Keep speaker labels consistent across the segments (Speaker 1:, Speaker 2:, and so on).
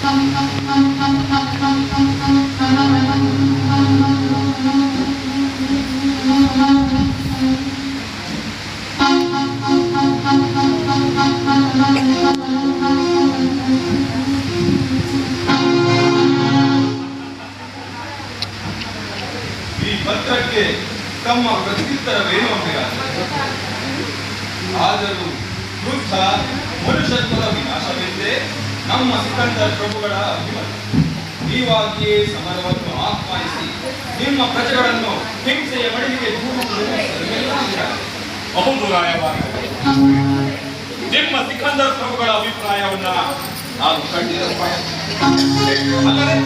Speaker 1: ಈ ಪತ್ರಕ್ಕೆ ತಮ್ಮ ಪ್ರತ್ಯುತ್ತರವೇನು ಆದರೂ ವೃದ್ಧ ಮನುಷ್ಯತ್ವದ ವಿನಾಶವೆಂದೇ ನಮ್ಮ ಸಿಕಂದರ್ ಪ್ರಭುಗಳ ಅಭಿಮತ. ನೀವಾಗಿಯೇ ಸಮರವನ್ನು ಆಹ್ವಾನಿಸಿ ನಿಮ್ಮ ಪ್ರಜೆಗಳನ್ನು ಹಿಂಸೆಯ ಮಡಿಲಿಗೆ
Speaker 2: ಹೌದು ರಾಯಭಾರಿ, ನಿಮ್ಮ ಸಿಕಂದರ್ ಪ್ರಭುಗಳ ಅಭಿಪ್ರಾಯವನ್ನ ನಾನು ಖಂಡಿತ ಅಲ್ಲದೆ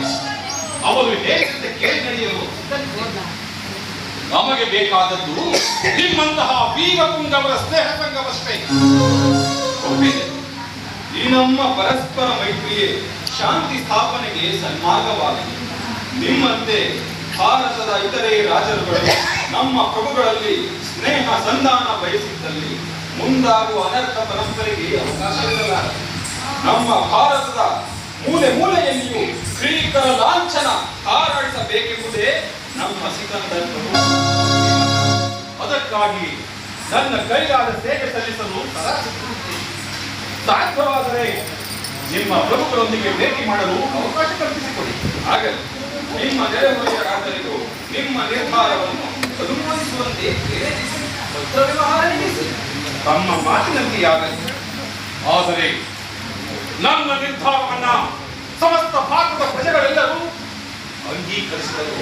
Speaker 2: ಅವರು ಹೇಗೆ ಕೇಳಿ ನಡೆಯಲು ನಮಗೆ ಬೇಕಾದದ್ದು ನಿಮ್ಮಂತಹ ವೀರಪುಂಗವರ ಸ್ನೇಹ ಸಂಘವಷ್ಟೇ.
Speaker 1: ಈ ನಮ್ಮ ಪರಸ್ಪರ ಮೈತ್ರಿಯೇ ಶಾಂತಿ ಸ್ಥಾಪನೆಗೆ ಸನ್ಮಾರ್ಗವಾಗಿದೆ. ನಿಮ್ಮಂತೆ ಭಾರತದ ಇತರೆ ರಾಜರುಗಳು ನಮ್ಮ ಪ್ರಭುಗಳಲ್ಲಿ ಸ್ನೇಹ ಸಂಧಾನ ಬಯಸಿದ್ದಲ್ಲಿ ಮುಂದಾಗುವ ಅನರ್ಥ ಪರಸ್ಪರಿಗೆ ಅವಕಾಶವಿರಲ್ಲ. ನಮ್ಮ ಭಾರತದ ಮೂಲೆ ಮೂಲೆಯಲ್ಲಿಯೂ ಗ್ರೀಕರ ಲಾಂಛನ ಹಾರಾಡಿಸಬೇಕೆಂಬುದೇ ನಮ್ಮ ಸಿಕಂದರ್ ಪ್ರಭು.
Speaker 2: ಅದಕ್ಕಾಗಿ ನನ್ನ ಕೈಲಾದ ಸೇವೆ ಸಲ್ಲಿಸಲು ಸಾಧ್ಯವಾದರೆ ನಿಮ್ಮ ಪ್ರಭುಗಳೊಂದಿಗೆ ಭೇಟಿ ಮಾಡಲು ಅವಕಾಶ ಕಲ್ಪಿಸಿಕೊಡಿ.
Speaker 1: ಆಗಲಿ, ನಿಮ್ಮ ನೆರೆಹೊರೆಯ ರಾಜರಿಗೂ ನಿಮ್ಮ ನಿರ್ಧಾರವನ್ನು ಅನುಮೋದಿಸುವಂತೆ
Speaker 2: ತಮ್ಮ ಮಾತಿನಲ್ಲಿ ಆಗಲಿ. ಆದರೆ ನನ್ನ ನಿರ್ಧಾರವನ್ನ ಸಮಸ್ತ ಭಾರತದ ಪ್ರಜೆಗಳೆಲ್ಲರೂ ಅಂಗೀಕರಿಸಿದರು.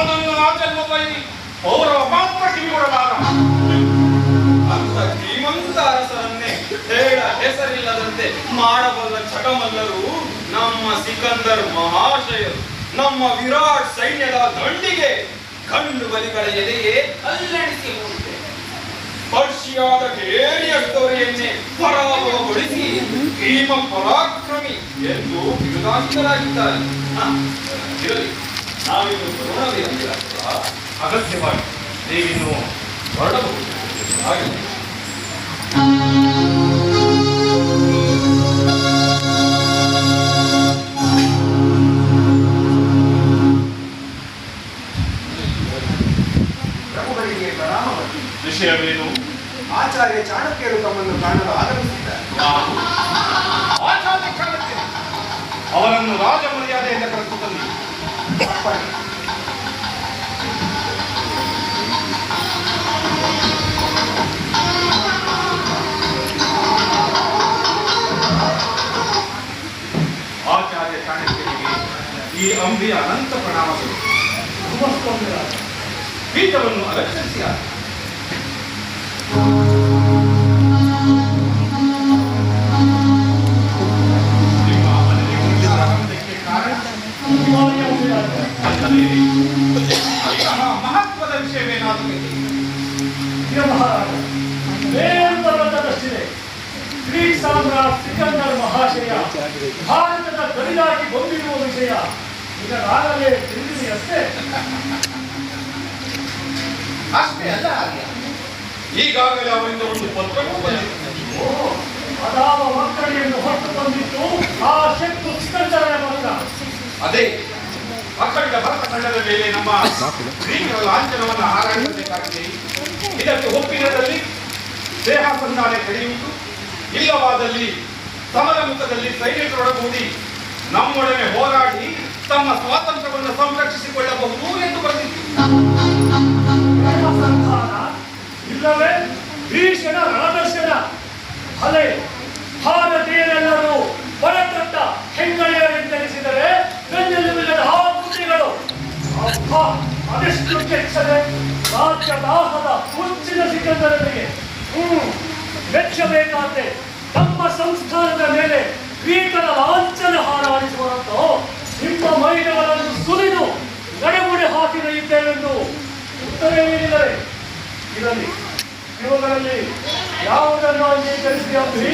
Speaker 2: ನನ್ನ ಆಚರಣೆಯಲ್ಲಿ ಪೌರವ ಮಾತ್ರ ಕಿವಿಗೊಡಲಾರ.
Speaker 1: ಅಂತ ಶ್ರೀಮಂತ ಅರಸರನ್ನೇ ಹೇಳ ಹೆಸರಿಲ್ಲದಂತೆ ಮಾಡಬಲ್ಲ ಚಕಮಲ್ಲರು ನಮ್ಮ ಸಿಕಂದರ್ ಮಹಾಶಯರು. ನಮ್ಮ ವಿರಾಟ್ ಸೈನ್ಯದ ದಂಡಿಗೆ ಗಂಡು ಬಲಿಗಳ ಎದೆಯೇ ಅಲ್ಲಡಿಸಿ ಹೋಗಿದೆ. ಪರ್ಷಿಯಾದ ಕೇಳಿಯ ಸ್ಟೋರಿಯನ್ನೇ ಪರಾಭವಗೊಳಿಸಿ ಭೀಮ ಪರಾಕ್ರಮಿ ಎಂದು ಬಿರುದಾಂಕಿತರಾಗಿದ್ದಾರೆ. ಇರಲಿ, ನಾವಿನ್ನು ಬರೋಣವೇ
Speaker 2: ಅಗತ್ಯವಾಗಿ ನೀವಿನ್ನು ಹೊರಡಬಹುದು.
Speaker 1: ಹಾಗೆ
Speaker 3: ಪ್ರಭುಗಳಿಗೆ ಪ್ರಣಾಮಗಳು.
Speaker 2: ವಿಷಯವೇನು?
Speaker 3: ಆಚಾರ್ಯ ಚಾಣಕ್ಯರು ತಮ್ಮನ್ನು ಕಾಣಲು ಆಗಮಿಸಿದ್ದಾರೆ.
Speaker 2: ಆಚಾರ್ಯ ಚಾಣಕ್ಯ ಅವರನ್ನು ರಾಜ ಮರ್ಯಾದೆಯಿಂದ ಕರೆದುಕೊಂಡು ಆಚಾರ್ಯ ಚಾಣಕ್ಯರಿಗೆ ಈ ಅಂಬಿಯ ಅನಂತ ಪ್ರಣಾಮಗಳು. ಪೀಠವನ್ನು ಅಲಕ್ಷಿಸಿ ಮಹತ್ವದ ವಿಷಯವೇನಾದರೂ
Speaker 4: ವೇದಾಂತದಷ್ಟಿದೆ. ಗ್ರೀಕ್ ಸಾಮ್ರಾಟ್ ಸಿಕಂದರ್ ಮಹಾಶಯ ಭಾರತದ ಗಡಿಯಾಗಿ ಬಂದಿರುವ ವಿಷಯ ಈಗಾಗಲೇ ತಿಳಿದಿದೆಯಷ್ಟೇ.
Speaker 2: ಅಷ್ಟೇ ಅಲ್ಲ, ಈಗಾಗಲೇ ಅವರಿಂದ ಒಂದು ಪತ್ರವೂ ಬಂದಿದೆ.
Speaker 4: ಅದಾವ ಮಕ್ಕಳಿಯನ್ನು ಹೊತ್ತು ಬಂದಿತ್ತು ಆ ಶಕ್ತು ಸಿಕಂದರನ ಪತ್ರ.
Speaker 2: ಅದೇ ಅಕ್ಕಡಿಗ ಭರತ ಖಂಡದ ಮೇಲೆ ನಮ್ಮ ಗ್ರೀಕರ ಲಾಂಛನವನ್ನು ಹಾರಾಡಿಸಬೇಕಾಗಿದೆ. ಇದಕ್ಕೆ ಒಪ್ಪಿನದಲ್ಲಿ ದೇಹ ಸಂಧಾನೆ ಕಡಿಯುವುದು, ಇಲ್ಲವಾದಲ್ಲಿ ಸಮರ ಮುಖದಲ್ಲಿ ಸೈನಿಕರೊಡಗೂಡಿ ನಮ್ಮೊಡನೆ ಹೋರಾಡಿ ತಮ್ಮ ಸ್ವಾತಂತ್ರ್ಯವನ್ನು ಸಂರಕ್ಷಿಸಿಕೊಳ್ಳಬಹುದು ಎಂದು ಬರೆದಿತ್ತು.
Speaker 4: ಇಲ್ಲವೇ ಭೀಷಣ ರಣದರ್ಶನ. ಅಲೆ ಭಾರತೀಯರೆಲ್ಲರೂ ಹೊರತೊಟ್ಟ ಹೆಂಗಳೆಯರೆಂದೆನಿಸಿದರೆ ಬೆನ್ನೆಲುಬಿಲ್ಲದ ಆ ಕೃತಿಗಳು ಅದೆಷ್ಟು ಕೆಚ್ಚದೆ ರಾಜ್ಯದಾಸದ ಹುಚ್ಚಿನ ಸಿಕಂದರನಿಗೆ ಮೆಚ್ಚಬೇಕಾದ್ರೆ ತಮ್ಮ ಸಂಸ್ಥಾನದ ಮೇಲೆ ಗ್ರೀಕರ ಲಾಂಛನ ಹಾರಾಡಿಸುವಂತೋ ನಿಮ್ಮ ಮೈದಗಳನ್ನು ಸುಲಿದು ನಡೆಗುಡೆ ಹಾಕಿದೆಯುತ್ತೇವೆಂದು ಉತ್ತರ ನೀಡಿದರೆ ಇರಲಿ. ಇವುಗಳಲ್ಲಿ ಯಾವುದನ್ನು ಅಂಗೀಕರಿಸಿ ಅಂದ್ರಿ?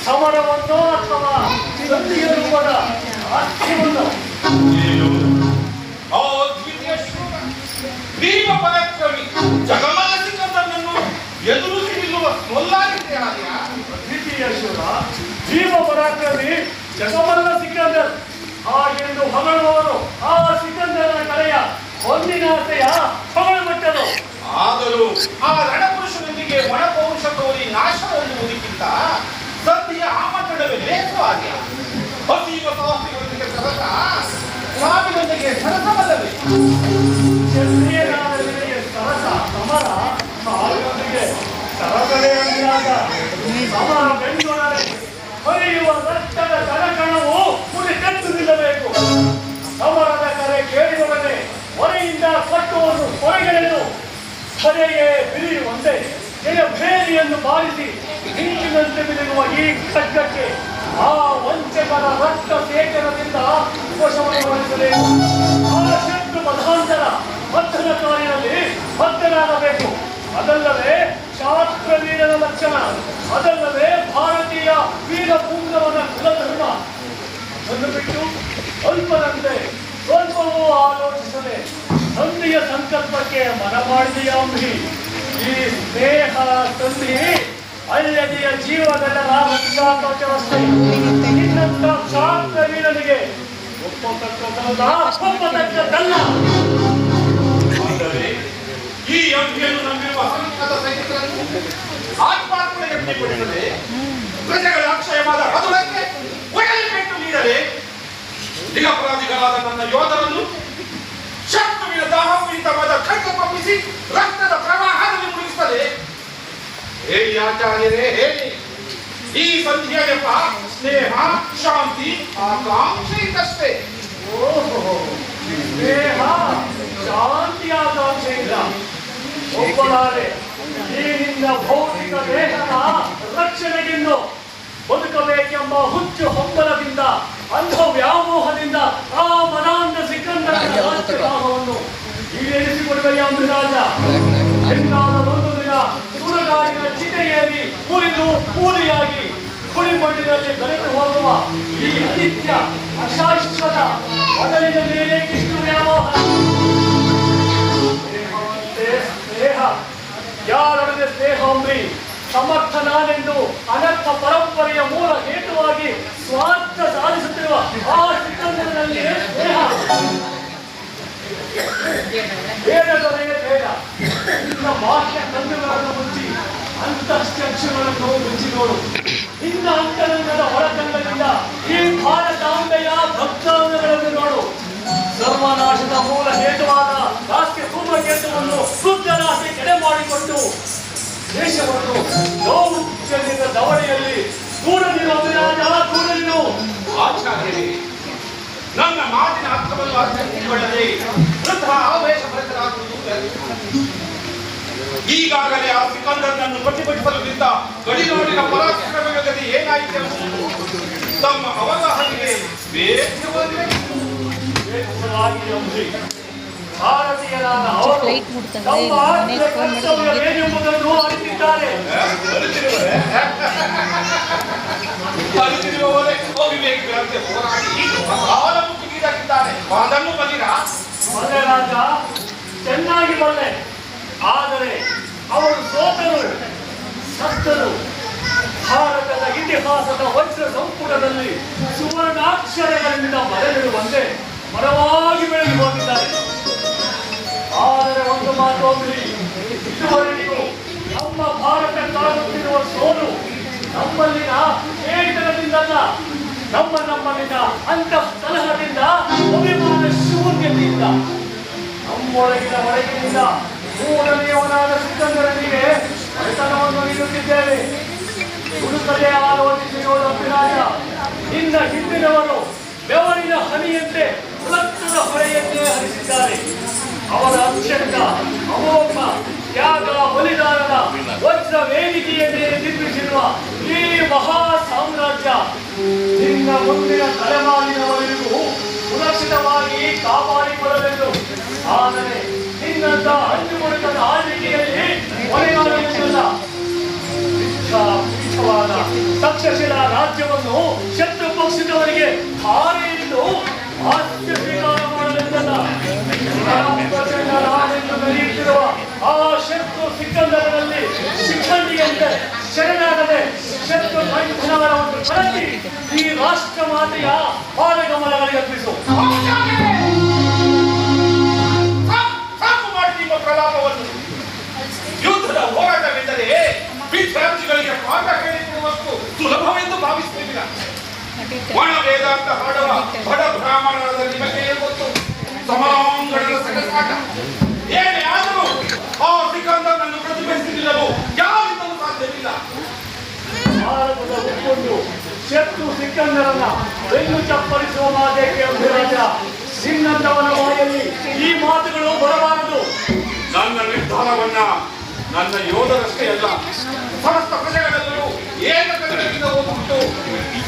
Speaker 4: ಸಮರವನ್ನೋ ಅಥವಾ ಸತ್ಯ ರೂಪದ ಆಸ್ತಿಯನ್ನೋ?
Speaker 2: ಭೀಮ ಪರಾಕ್ರಮಿ ಜಗಮಲ್ಲ ಸಿಕಂದರನನ್ನು ಎದುರಿಸಿ ನಿಲ್ಲುವ ಸೊಲ್ಲಾಗಿದೆ.
Speaker 4: ದ್ವಿತೀಯ ಶೂರ ಭೀಮ ಪರಾಕ್ರಮಿ ಜಗಮಲ್ಲ ಸಿಕಂದರ ಸಿಕಂದರ್ ಹಾಗೆಂದು ಹೊಗಳುವವರು ಆ ಸಿಕಂದರನ ಕಡೆಯ ಹೊಂದಿನಾಸೆಯ ಹೊಗಳಮಟ್ಟರು.
Speaker 2: ಆದರೂ ಆ ರಣಪುರುಷನೊಂದಿಗೆ ಒಣಪೌರುಷ ತೋರಿ ನಾಶ ಎನ್ನುವುದಕ್ಕಿಂತ ಸದ್ಯ ಆಮಂತ್ರಣವೇ ಲೇಸವಾಗಿ ಹಸಿವ ಸಾಹಸಿಗಳೊಂದಿಗೆ ಸರಸ ಸಾವಿನೊಂದಿಗೆ ಸರಸವಲ್ಲವೇ?
Speaker 4: ಕ್ಷತ್ರಿಯರಾದವರಿಗೆ ಸರಸ ಸಮರ, ಸಾವಿನೊಂದಿಗೆ ಸರಸವೇ ಅಂದಾಗ ಸಮರ ಬೆಂಗಳೂರೇ ಹರಿಯುವ ರಕ್ತದ ಕಣಕಣವು ಕುಡಿತೆದ್ದು ನಿಲ್ಲಬೇಕು. ಸಮರದ ಕರೆ ಕೇಳಿದೊಡನೆ ಹೊರೆಯಿಂದ ಕಟ್ಟುವನ್ನು ಹೊರಗೆಳೆದು ಕರೆಯೇ ಬಿರಿಯುವಂತೆ ಬೇರಿಯನ್ನು ಬಾರಿಸಿ ಹಿಂದಿನಂತೆ ಬಿಡುವ ಈ ಖಡ್ಗಕ್ಕೆ ಆ ವಂಚಕರ ರಕ್ತ ಸೇಕರಣದಿಂದ ವಶವನ್ನಗೊಳಿಸಬೇಕು. ಆ ಶತ್ರು ಮತಾಂತರ ಮದ್ದನ ಕಾಲಿನಲ್ಲಿ ಬದ್ಧನಾಗಬೇಕು. ಅದಲ್ಲವೇ ಶಾಸ್ತ್ರವೀರನ ಲಕ್ಷಣ, ಅದಲ್ಲವೇ ಭಾರತೀಯ ವೀರಪುಂಗವನ ಕುಲಧರ್ಮ. ಅದನ್ನು ಬಿಟ್ಟು ಅಲ್ಪರಂತೆ ಸ್ವಲ್ಪವೂ ಆಲೋಚಿಸದೆ ಸಂಧಿಯ ಸಂಕಲ್ಪಕ್ಕೆ ಮನ ಮಾಡಿದೆಯ ಅಂಬಿ. ಈ ಸ್ನೇಹ ಸಂಧಿ ಅಲ್ಲದೆಯ ಜೀವಗಳೆಲ್ಲ ರಕ್ಷಾಕವಚವಷ್ಟೇ. ಇನ್ನಂತ ಶಾಸ್ತ್ರವೀರನಿಗೆ ಒಪ್ಪತಕ್ಕದಲ್ಲ, ಒಪ್ಪತಕ್ಕದಲ್ಲ.
Speaker 2: ಆದರೆ ಈ ಅಂಬಿಯನ್ನು ನಂಬಿರುವ ಅಸಂಖ್ಯಾತ ಸೈನಿಕರನ್ನು ಆತ್ಮಾರ್ಪಣೆ ವ್ಯಕ್ತಪಡಿಸದೆ ಪ್ರಜೆಗಳ ಅಕ್ಷಯವಾದ ಹದುಳಕ್ಕೆ ಒಡೆಯಲ್ಪಟ್ಟು ನೀಡದೆ ನಿರಪರಾಧಿಗಳಾದ ನನ್ನ ಯೋಧರನ್ನು ಶತ್ರುವಿನ ದಾಹಪೀಡಿತವಾದ ಖಡ್ಗ ಪಂಪಿಸಿ ರಕ್ತದ ಪ್ರವಾಹದಲ್ಲಿ ಮುಳುಗಿಸದೆ ಹೇಳಿ ಆಚಾರ್ಯರೇ, ಹೇಳಿ ಈ ಸಂಧಿಯ ನೆಪ ಸ್ನೇಹ, ಶಾಂತಿ, ಆಕಾಂಕ್ಷೆ ಇದ್ದಷ್ಟೇ.
Speaker 4: ಓಹೋ, ಸ್ನೇಹ ಶಾಂತಿ ಆಕಾಂಕ್ಷೆಯಿಂದ ಒಬ್ಬನಾರೆ ಈ ನಿನ್ನ ಭೌತಿಕ ದೇಹದ ರಕ್ಷಣೆಗೆಂದು ಬದುಕಬೇಕೆಂಬ ಹುಚ್ಚು ಹಂಬಲದಿಂದ, ಅಂಧ ವ್ಯಾಮೋಹದಿಂದ ಆ ಮನಾಂಧ ಸಿಕಂದರ ರಾಜ್ಯಭಾಗವನ್ನು ಈಡೇರಿಸಿಕೊಡುವೆಯ ಅಂಬರಾಜ. ಎಂದಾದ ಒಂದು ದಿನ ಸುರಗಾಡಿನ ಚಿತೆಯೇರಿ ಮುರಿದು ಕೂಲಿಯಾಗಿ ಕುಳಿಮಣ್ಣಿನಲ್ಲಿ ಬೆರೆತು ಹೋಗುವ ಈ ಅನಿತ್ಯ ಅಶಾಶ್ವತ ಮೊದಲಿನ ಮೇಲೆ ಇಷ್ಟು ವ್ಯಾಮೋಹ. ಸ್ನೇಹ ಯಾರೊಡನೆ ಸ್ನೇಹ ಅಂಬಿ ಸಮರ್ಥ ನಾನೆಂದು ಅನರ್ಥ ಪರಂಪರೆಯ ಮೂಲ ಹೇತುವಾಗಿ ಸ್ವಾರ್ಥ ಸಾಧಿಸುತ್ತಿರುವ ಆ ಸಿಕಂದರನಲ್ಲಿ ಸ್ನೇಹ. ಬೇಡದೊರೆಯ ಬೇಡ ನಿನ್ನ ಬಾಹ್ಯ ಕಣ್ಣುಗಳನ್ನು ಮುಚ್ಚಿ ಅಂತಶ್ಚಕ್ಷುಗಳನ್ನು ಮುಚ್ಚಿ ನೋಡು. ನಿನ್ನ ಅಂತರಂಗದ ಹೊರಕಂಡದಿಂದ ಈ ಭಾರತಾಂಬೆಯ ಭಕ್ತಾಂಗಗಳನ್ನು ನೋಡು. ಸರ್ವನಾಶದ ಮೂಲ ಹೇತುವಾದ ದಾಸ್ಯ ಕೂಮಕೇತುವನ್ನು ಶುದ್ಧರಾಸಿ ಕೆಡೆ ಮಾಡಿಕೊಟ್ಟು ದೇಶವನ್ನು ದೌರ್ಜನ್ಯದ ದವಡೆಯಲ್ಲಿ ದೂರದಿರು ಅಭಿರಾಜ, ದೂರದಿರು.
Speaker 2: ಆಚಾರ್ಯರೇ, ನನ್ನ ಮಾತಿನ ಅರ್ಥವನ್ನು ಅರ್ಥೈಸಿಕೊಳ್ಳದೆ ವೃದ್ಧ ಆವೇಶ ಭರಿತರಾಗುವುದು ವ್ಯರ್ಥ. ಈಗಾಗಲೇ ಆ ಸಿಕಂದರನನ್ನು ಪ್ರತಿಭಟಿಸಲು ಗಡಿನಾಡಿನ ಪರಾಕ್ರಮ ಗತಿ ಏನಾಯಿತು ತಮ್ಮ ಅವಗಾಹನೆಗೆ
Speaker 4: ಭಾರತೀಯರಾದ ಅವರು ತಮ್ಮ ಕರ್ತವ್ಯವೇನೆಂಬುದನ್ನು ಅರಿತಿದ್ದಾರೆ.
Speaker 2: ಅರಿತಿರುವವರೇ ಅವಿವೇಕಿಗಳಂತೆ ಹೋರಾಡಿ ಕಾಲಮುಖಿಗೀಡಾಗಿದ್ದಾರೆ. ಅದನ್ನು ಬಲಿರ
Speaker 4: ರಾಜ ಚೆನ್ನಾಗಿ ಬಲ್ಲೆ, ಆದರೆ ಅವರು ಸೋತರು, ಸತ್ತರು. ಭಾರತದ ಇತಿಹಾಸದ ವಜ್ರ ಸಂಪುಟದಲ್ಲಿ ಸುವರ್ಣಾಕ್ಷರಗಳಿಂದ ಬರೆದಿರುವಂತೆ ಮರವಾಗಿ ಬೆಳೆದು ಹೋಗಿದ್ದಾರೆ. ಆದರೆ ಒಂದು ಮಾತು ಅಂಬಿ, ಇದುವರೆಗೂ ನಮ್ಮ ಭಾರತ ಕಾಣುತ್ತಿರುವ ಸೋಲು ನಮ್ಮಲ್ಲಿನ ಏಟನದಿಂದಲ್ಲ, ನಮ್ಮಲ್ಲಿನ ಅಂತಃಕಲಹದಿಂದ, ಅಭಿಮಾನ ಶೂನ್ಯತೆಯಿಂದ, ನಮ್ಮೊಳಗಿನ ಹೊರಗಿನಿಂದ ಮೂರನೆಯವನಾದ ಸಿಕಂದರನಿಗೆ ಹೊಡೆತನವನ್ನು ನೀಡುತ್ತಿದ್ದೇವೆ. ಹುಡುಕದೆ ಆಲೋಚಿಸಿ ನೋಡು ಅಭಿರಾಜ, ನಿನ್ನ ಹಿಂದಿನವರು ಬೆವರಿನ ಹನಿಯಂತೆ ರಕ್ತದ ಹೊಳೆಯನ್ನೇ ಹರಿಸಿದ್ದಾರೆ. ಅವರ ಅತ್ಯಂತ ಅಮೋಘ ತ್ಯಾಗ ಬಲಿದಾನದ ವಜ್ರ ವೇದಿಕೆಯನ್ನೇ ನಿರ್ಮಿಸಿರುವ ಈ ಮಹಾ ಸಾಮ್ರಾಜ್ಯ ನಿನ್ನ ಮುಂದಿನ ತಲೆಮಾರಿನವರಿಗೂ ಸುರಕ್ಷಿತವಾಗಿ ಕಾಪಾಡಿಕೊಳ್ಳಬೇಕು. ಆದರೆ ನಿನ್ನಂತ ಹಂಚುಕೊಡುಕದ ಆಳ್ವಿಕೆಯಲ್ಲಿ ಹೊಣೆಗಾರಿಕೆಯಲ್ಲ. ಪೀಠವಾದ ತಕ್ಷಶಿಲಾ ರಾಜ್ಯವನ್ನು ಶತ್ರು ಪಕ್ಷದವರಿಗೆ ಹಾರೆಯಿದ್ದು ಆಸ್ತಿ ಸ್ವೀಕಾರ ಮಾಡಲೆಂದಲ್ಲ, ನಾನೆಂದು ನಡೆಯುತ್ತಿರುವ ಆ ಶತ್ರು ಸಿಕಂದರನಲ್ಲಿ ಶಿಖಂಡಿಯಂತೆ ಶರಣಾಗದೆ ಶತ್ರು ಬಂಧನವನ್ನು ಕಳಚಿ ಈ ರಾಷ್ಟ್ರ ಮಾತೆಯ ಪಾದಗಮನಗಳಿಗೆ ಅರ್ಪಿಸು.
Speaker 2: ಸಾಕು ಮಾಡಿ ನಿಮ್ಮ ಪ್ರಲಾಪವನ್ನು. ಯುದ್ಧದ ಹೋರಾಟವೆಂದರೆ ವಿದ್ಯಾರ್ಥಿಗಳಿಗೆ ಪಾಠ ಹೇಳಿಕೊಡುವಷ್ಟು ಸುಲಭವೆಂದು ಭಾವಿಸುತ್ತಿಲ್ಲ. ಒಣ ವೇದಾಂತ ಹಾಡುವ ಬಡ ಬ್ರಾಹ್ಮಣರಾದ ನಿಮಗೆ ಗೊತ್ತು ಸಮಾಂಗಣದ ಸಗಸಾಟ. ಏನೇ ಆದರೂ ಆ ಸಿಕಂದರನನ್ನು ಪ್ರತಿಭಟಿಸಲು ಯಾರಿಂದಲೂ ಸಾಧ್ಯವಿಲ್ಲ.
Speaker 4: ಭಾರತದ ಉಟ್ಕೊಂಡು ಶತ್ರು ಸಿಕ್ಕಂದರನ್ನ ಬೆನ್ನು ಚಪ್ಪರಿಸುವ ಮಾತೇಕೆ ಅಭಿರಾಜ? ನಿನ್ನಂತವನ ಬಾಯಲ್ಲಿ ಈ ಮಾತುಗಳು ಬರಬಾರದು.
Speaker 2: ನನ್ನ ನಿರ್ಧಾರವನ್ನ ನನ್ನ ಯೋಧರಷ್ಟೇ ಅಲ್ಲ ಸಮಸ್ತ ಪ್ರಜೆಗಳೆಲ್ಲರೂ ಏಕಕಂಠದಿಂದ ಒಪ್ಪಿಟ್ಟು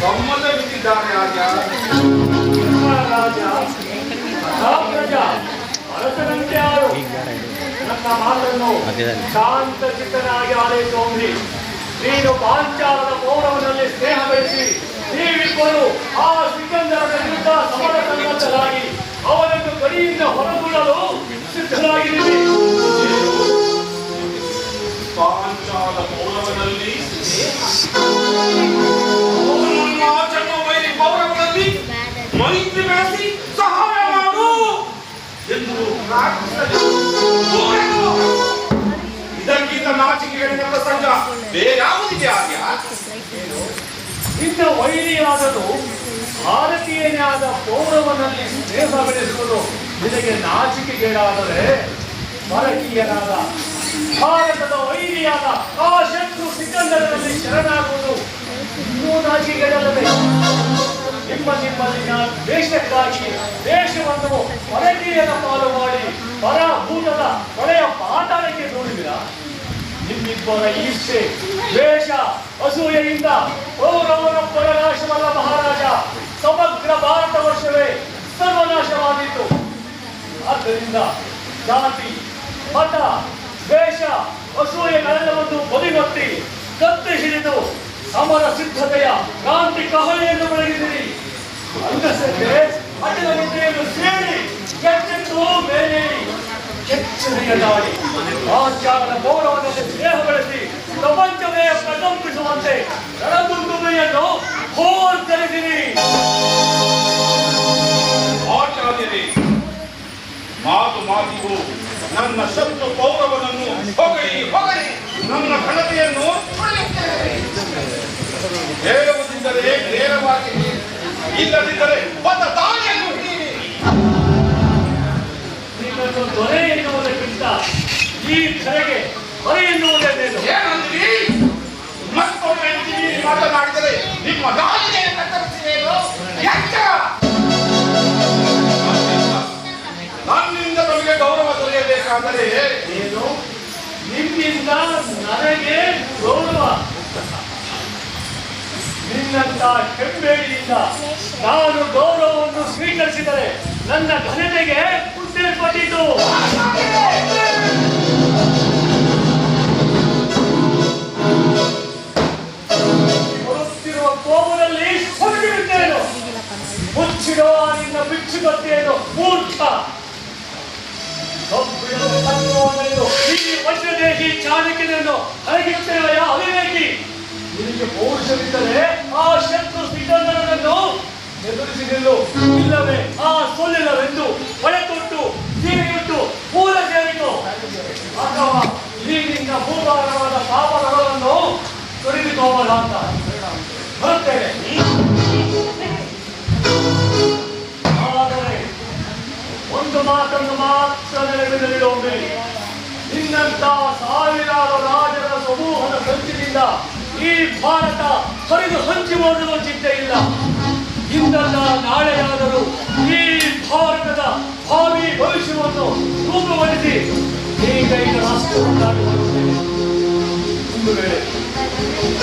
Speaker 2: ಸಮ್ಮತವಿಟ್ಟಿದ್ದಾರೆ.
Speaker 4: ರಾಜ ಪ್ರಜ ಅರಸನಂತೆ ಯಾರು ನನ್ನ ಮಾತನ್ನು ಶಾಂತ ಚಿತ್ತನಾಗಿ ಆಲೈಸೋಂದಿ. ನೀನು ಪಾಂಚಾಲದ ಪೌರವನಲ್ಲಿ ಸ್ನೇಹ ಬೆಳೆಸಿ ನೀವಿಬ್ಬರು ಆ ಸಿಕಂದರನ ವಿರುದ್ಧ ಸಮರ ಸನ್ನದ್ಧರಾಗಿ ಅವನನ್ನು ಗಡಿಯಿಂದ ಹೊರದೂಡಲು ಸಿದ್ಧರಾಗಿದ್ದೀರಿ.
Speaker 2: ಪಾಂಚಾಲ ಪೌರವನಲ್ಲಿ ಪೌರವನಲ್ಲಿ ಮೈತ್ರಿ ಬೆಳೆಸಿ ಸಹಾಯ ಮಾಡು ಎಂದು ಇದಕ್ಕಿಂತ ನಾಚಿಕೆಗಳಿಂದ ಪ್ರಸಂಗ ಬೇರ್ಯಾವುದಿದೆ ಆರ್ಯ?
Speaker 4: ಇನ್ನು ವೈರಿಯಾದದು ಭಾರತೀಯನೇ ಆದ ಪೌರವನಲ್ಲಿ ಸ್ನೇಹ ಬೆಳೆಸುವುದು ನಿನಗೆ ನಾಚಿಕೆಗೇಡಾದರೆ ಪರಕೀಯನಾದ ಭಾರತದ ವೈರಿಯಾದ ಆ ಶತ್ರು ಸಿಕಂದರನಲ್ಲಿ ಶರಣಾಗುವುದು ಇನ್ನೂ ನಾಚಿಕೆಗೇಡಲ್ಲದೆ. ನಿಮ್ಮಲ್ಲಿನ ದೇಶಕ್ಕಾಗಿ ದೇಶವನ್ನು ಪರಕೀಯನ ಪಾಲು ಮಾಡಿ ಪರಭೂತದ ಕೊಳೆಯ ಪಾತಾಳಕ್ಕೆ ದೂಡಿದಿರ. ನಿಮ್ಮಿಬ್ಬರ ಈರ್ಷೆ ದ್ವೇಷ ಅಸೂಯೆಯಿಂದ ಪೌರವನೊಬ್ಬರ ನಾಶವಲ್ಲ ಮಹಾರಾಜ, ಸಮಗ್ರ ಭಾರತ ವರ್ಷವೇ ಸರ್ವನಾಶವಾಗಿತ್ತು. ಆದ್ದರಿಂದ ಜಾತಿ ಮತ ದ್ವೇಷ ಅಸೂಯೆಗಳೆಲ್ಲವನ್ನು ಬದಿಗೊತ್ತಿ ಕತ್ತು ಹಿಡಿದು ಸಮರ ಸಿದ್ಧತೆಯ ಕ್ರಾಂತಿ ಕಹಳೆಯನ್ನು ಬೆಳಗಿದಿರಿ. ಅಂಗಸಂತೆ ಅಟಲ ನಿದ್ರೆಯನ್ನು ಸೇರಿ ಎಚ್ಚೆತ್ತು ಮೇಲೇರಿ ಎಚ್ಚರಿಕೆಯ ದಾಳಿ ಪಾಂಚಾಲನ ಪೌರವನಲ್ಲಿ ಸ್ನೇಹ ಬೆಳೆಸಿ ಪ್ರಪಂಚವೇ ಪ್ರಕಂಪಿಸುವಂತೆ ರಣದುಂದುಮೆಯನ್ನು ಹೋರ್ಗರಿಸಿರಿ.
Speaker 2: ಆಚಾರ್ಯರೇ, ಮಾತು ಮಾತಿಗೂ ನನ್ನ ಶತ್ರು ಪೌರವನನ್ನು ಹೊಗಳಿ ಹೊಗಳಿ ನನ್ನ ಘನತೆಯನ್ನು ಹೇಳುವುದಿದ್ದರೆ ನೇರವಾಗಿ ಇಲ್ಲದಿದ್ದರೆ ಬಂದ ದಾಳಿಯನ್ನು ಹಿಡಿಯಿರಿ.
Speaker 4: ನಿನ್ನನ್ನು ದೊರೆ ಎನ್ನುವುದಕ್ಕಿಂತ ಈ ಧರೆಗೆ ಹೊರೆ ಎನ್ನುವುದೇ ಮೇಲು.
Speaker 2: ಏನಂದ್ರಿ? ಮತ್ತೊಮ್ಮೆ ಮಾತನಾಡಿದರೆ ನಿಮ್ಮ ದಾಳಿಗೆ ಕತ್ತರಿಸಿದೇನು? ಎಚ್ಚರ! ನನ್ನಿಂದ ನಮಗೆ ಗೌರವ ದೊರೆಯಬೇಕಾದರೆ
Speaker 4: ಏನು? ನಿಮ್ಮಿಂದ ನನಗೆ ಗೌರವ? ನಿನ್ನಂತ ಕೆಂಬೇಡಿಯಿಂದ ನಾನು ಗೌರವವನ್ನು ಸ್ವೀಕರಿಸಿದರೆ ನನ್ನ ಘನತೆಗೆ ಉದ್ದೇಶಪಟ್ಟಿತು. ಬರುತ್ತಿರುವ ಕೋಪದಲ್ಲಿ ಹೊರಗಿರುತ್ತೇನು. ಮುಚ್ಚಿಡೋ ನಿನ್ನ ಬಿಚ್ಚುಗತ್ತೆಯನ್ನು ಮೂರ್ಖ ಈ ವಜ್ರದೇಹಿ ಚಾಣಕ್ಯನನ್ನು ಅಡಗಿಸುತ್ತೇವೆಯ ಅವಿವೇಕಿ. ನಿನಗೆ ಪೌರುಷವಿದ್ದರೆ ಆ ಶತ್ರು ಸಿಕಂದರನನ್ನು ಎದುರಿಸಿ ನಿಲ್ಲು. ಇಲ್ಲವೇ ಆ ಸೋಲಿಲ್ಲವೆಂದು ಒಳೆತೊಟ್ಟು ಸೀರೆಯುಟ್ಟು ಮೂಲ ಸೇರಿತು. ಅಥವಾ ಈ ನಿನ್ನ ಭೂಭಾರವಾದ ಪಾಪಗಳನ್ನು ತೊರೆದುಕೋಬಾರ ಅಂತ ಬರುತ್ತೇನೆ. ಆದರೆ ಒಂದು ಮಾತನ್ನು ಮಾತ್ರ ನೆನಪಿನಲ್ಲಿಡೋಮ್ಮೆ. ನಿನ್ನಂತ ಸಾವಿರಾರು ರಾಜರ ಸಮೂಹದ ಸಂಚಿನಿಂದ ಈ ಭಾರತ ಹರಿದು ಹಂಚಿ ಮಾಡುವ ಚಿಂತೆ ಇಲ್ಲ. ಇಂದಲ್ಲ ನಾಳೆಯಾದರೂ ಈ ಭಾರತದ ಭಾವಿ ಭವಿಷ್ಯವನ್ನು ರೂಪುಗೊಳಿಸಿ ಏಕೈಕ ರಾಷ್ಟ್ರವನ್ನಾಗಿ ಮಾಡುತ್ತೇನೆ.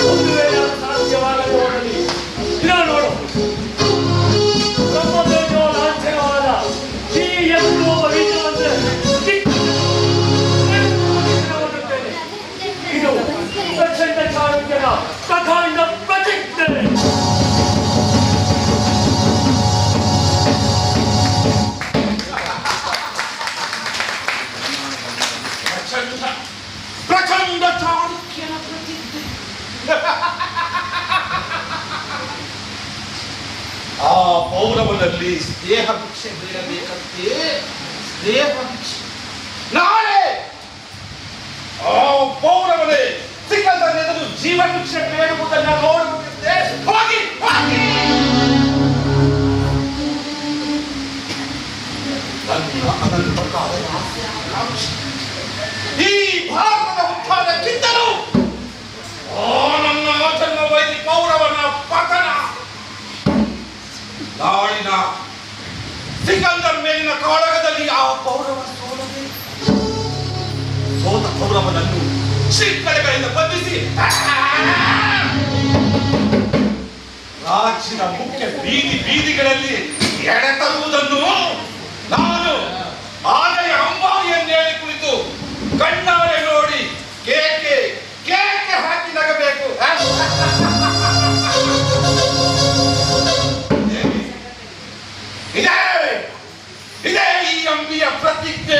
Speaker 4: ಒಂದು ವೇಳೆ ಅದು ಸಾಧ್ಯವಾಗದೆ ಹೋಗಲಿ. ದಿನ ನೋಡು, ಬ್ರಹ್ಮದೇವೋ ಲಾಂಛನವಾದ ಈ ಎನ್ನುವ ವಿಜಯವಂತೆ ಇದು ಪ್ರಚಂಡ ಚಾಣಕ್ಯನ ಕಥಾಯಿಂದ ಪ್ರತಿಜ್ಞೆ.
Speaker 2: ಪ್ರಚಂಡ ಚಾಣಕ್ಯನ ಪ್ರತಿಜ್ಞೆ ಪೌರವನಲ್ಲಿ ಸ್ನೇಹ ಭಿಕ್ಷೆ ಬೇಡಬೇಕಂತೆ. ಸ್ನೇಹ ಭಿಕ್ಷೆ ನಾಳೆ ಆ ಪೌರವನೇ ಸಿಕ್ಕಂತನೆದುರು ಜೀವ ಭಿಕ್ಷೆ ಬೇಡುವುದನ್ನ ನೋಡುವುದಿದ್ದೆ. ಹೋಗಿ ಹೋಗಿ ಅದನ್ನು ಪ್ರಕಾರ ಈ ಭಾರತದ ಉತ್ಥಾನಕ್ಕಿಂತಲೂ ನನ್ನ ಜನ್ಮ ವೈದಿ ಪೌರವನ ಪತನ, ನಾಳಿನ ಸಿಕಂದರ್ ಮೇಲಿನ ಕಾಳಗದಲ್ಲಿ ಆ ಪೌರವ ಸೋಲದೆ ಸೋತ ಪೌರವನನ್ನು ಶ್ರೀಕಡೆಗಳಿಂದ ಬಂಧಿಸಿ ರಾಜ್ಯದ ಮುಖ್ಯ ಬೀದಿಗಳಲ್ಲಿ ಎಳೆತರುವುದನ್ನು ನಾನು ಆನೆಯ ಅಂಬಾರಿಯನ್ನೇಳಿ ಕುಳಿತು ಕಣ್ಣಾರೆ ನೋಡಿ ಕೇಕೆ ಕೇಕೆ ಹಾಕಿ ನಗಬೇಕು. ಇದೇ ಈ ಅಂಬಿಯ ಪ್ರತಿಜ್ಞೆ.